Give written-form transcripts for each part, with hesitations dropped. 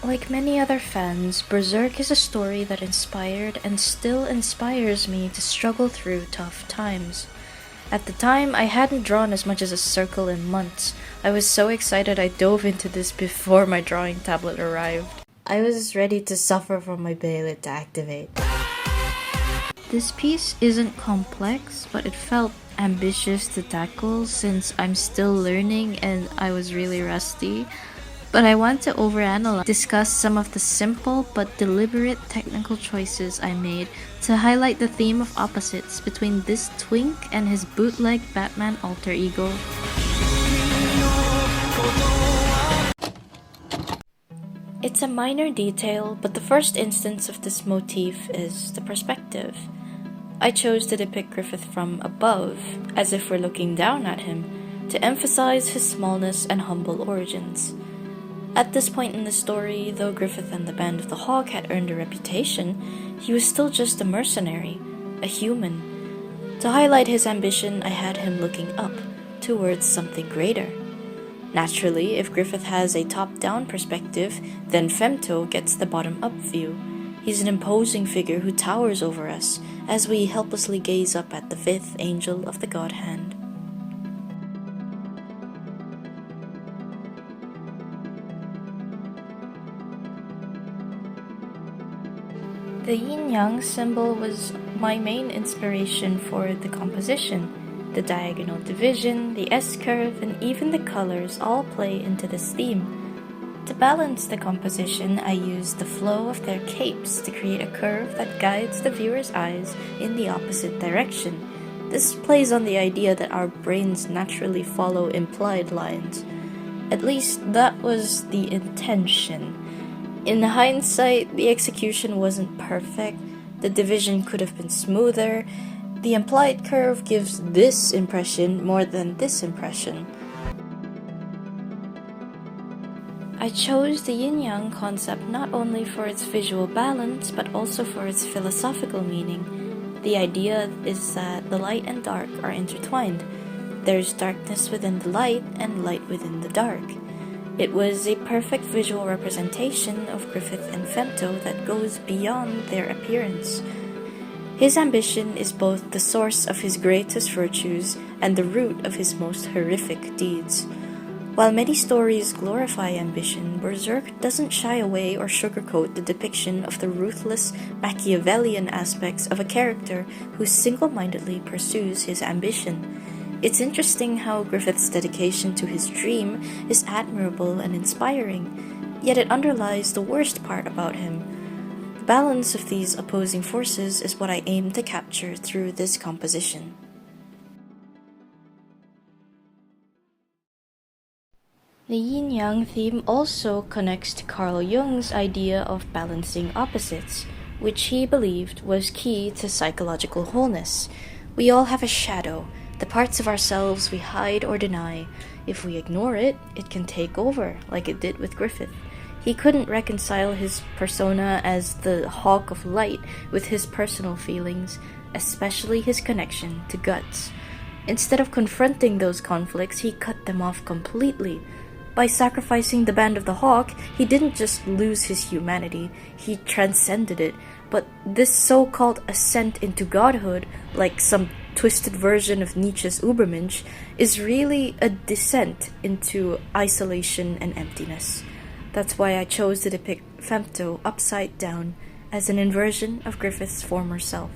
Like many other fans, Berserk is a story that inspired and still inspires me to struggle through tough times. At the time, I hadn't drawn as much as a circle in months. I was so excited I dove into this before my drawing tablet arrived. I was ready to suffer for my Behelit to activate. This piece isn't complex, but it felt ambitious to tackle since I'm still learning and I was really rusty. But I want to overanalyze, discuss some of the simple but deliberate technical choices I made to highlight the theme of opposites between this twink and his bootleg Batman alter ego. It's a minor detail, but the first instance of this motif is the perspective. I chose to depict Griffith from above, as if we're looking down at him, to emphasize his smallness and humble origins. At this point in the story, though Griffith and the Band of the Hawk had earned a reputation, he was still just a mercenary, a human. To highlight his ambition, I had him looking up, towards something greater. Naturally, if Griffith has a top-down perspective, then Femto gets the bottom-up view. He's an imposing figure who towers over us, as we helplessly gaze up at the fifth angel of the God Hand. The yin-yang symbol was my main inspiration for the composition. The diagonal division, the S-curve, and even the colors all play into this theme. To balance the composition, I used the flow of their capes to create a curve that guides the viewer's eyes in the opposite direction. This plays on the idea that our brains naturally follow implied lines. At least that was the intention. In hindsight, the execution wasn't perfect, the division could have been smoother, the implied curve gives this impression more than this impression. I chose the yin-yang concept not only for its visual balance, but also for its philosophical meaning. The idea is that the light and dark are intertwined. There's darkness within the light and light within the dark. It was a perfect visual representation of Griffith and Femto that goes beyond their appearance. His ambition is both the source of his greatest virtues and the root of his most horrific deeds. While many stories glorify ambition, Berserk doesn't shy away or sugarcoat the depiction of the ruthless, Machiavellian aspects of a character who single-mindedly pursues his ambition. It's interesting how Griffith's dedication to his dream is admirable and inspiring, yet it underlies the worst part about him. The balance of these opposing forces is what I aim to capture through this composition. The yin-yang theme also connects to Carl Jung's idea of balancing opposites, which he believed was key to psychological wholeness. We all have a shadow, the parts of ourselves we hide or deny. If we ignore it, it can take over, like it did with Griffith. He couldn't reconcile his persona as the Hawk of Light with his personal feelings, especially his connection to Guts. Instead of confronting those conflicts, he cut them off completely. By sacrificing the Band of the Hawk, he didn't just lose his humanity, he transcended it. But this so-called ascent into godhood, like some twisted version of Nietzsche's Übermensch, is really a descent into isolation and emptiness. That's why I chose to depict Femto upside down as an inversion of Griffith's former self.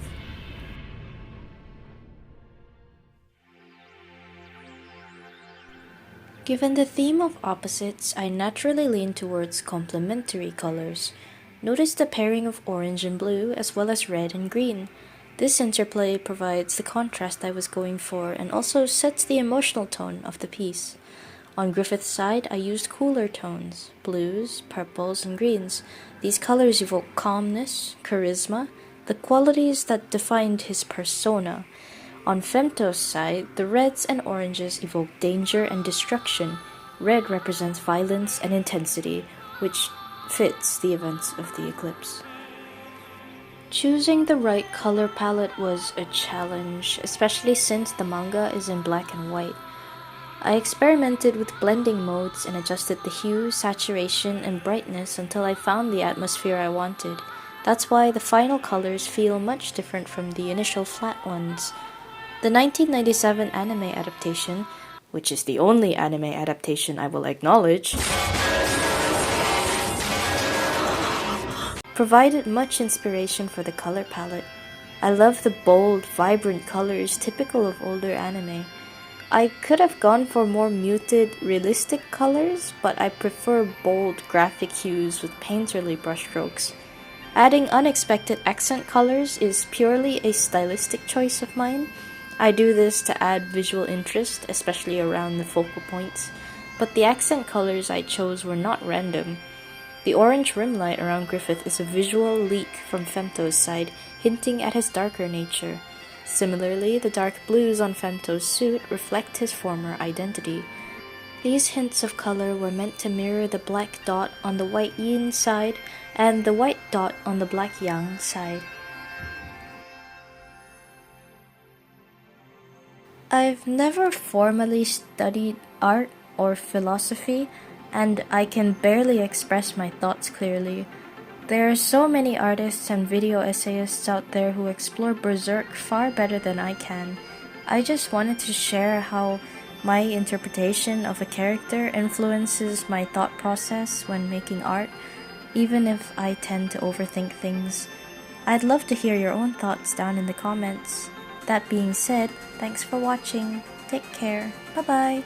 Given the theme of opposites, I naturally lean towards complementary colors. Notice the pairing of orange and blue as well as red and green. This interplay provides the contrast I was going for and also sets the emotional tone of the piece. On Griffith's side, I used cooler tones, blues, purples, and greens. These colors evoke calmness, charisma, the qualities that defined his persona. On Femto's side, the reds and oranges evoke danger and destruction. Red represents violence and intensity, which fits the events of the eclipse. Choosing the right color palette was a challenge, especially since the manga is in black and white. I experimented with blending modes and adjusted the hue, saturation, and brightness until I found the atmosphere I wanted. That's why the final colors feel much different from the initial flat ones. The 1997 anime adaptation, which is the only anime adaptation I will acknowledge, provided much inspiration for the color palette. I love the bold, vibrant colors typical of older anime. I could have gone for more muted, realistic colors, but I prefer bold, graphic hues with painterly brushstrokes. Adding unexpected accent colors is purely a stylistic choice of mine. I do this to add visual interest, especially around the focal points, but the accent colors I chose were not random. The orange rim light around Griffith is a visual leak from Femto's side, hinting at his darker nature. Similarly, the dark blues on Femto's suit reflect his former identity. These hints of color were meant to mirror the black dot on the white yin side and the white dot on the black yang side. I've never formally studied art or philosophy, and I can barely express my thoughts clearly. There are so many artists and video essayists out there who explore Berserk far better than I can. I just wanted to share how my interpretation of a character influences my thought process when making art, even if I tend to overthink things. I'd love to hear your own thoughts down in the comments. That being said, thanks for watching. Take care. Bye bye.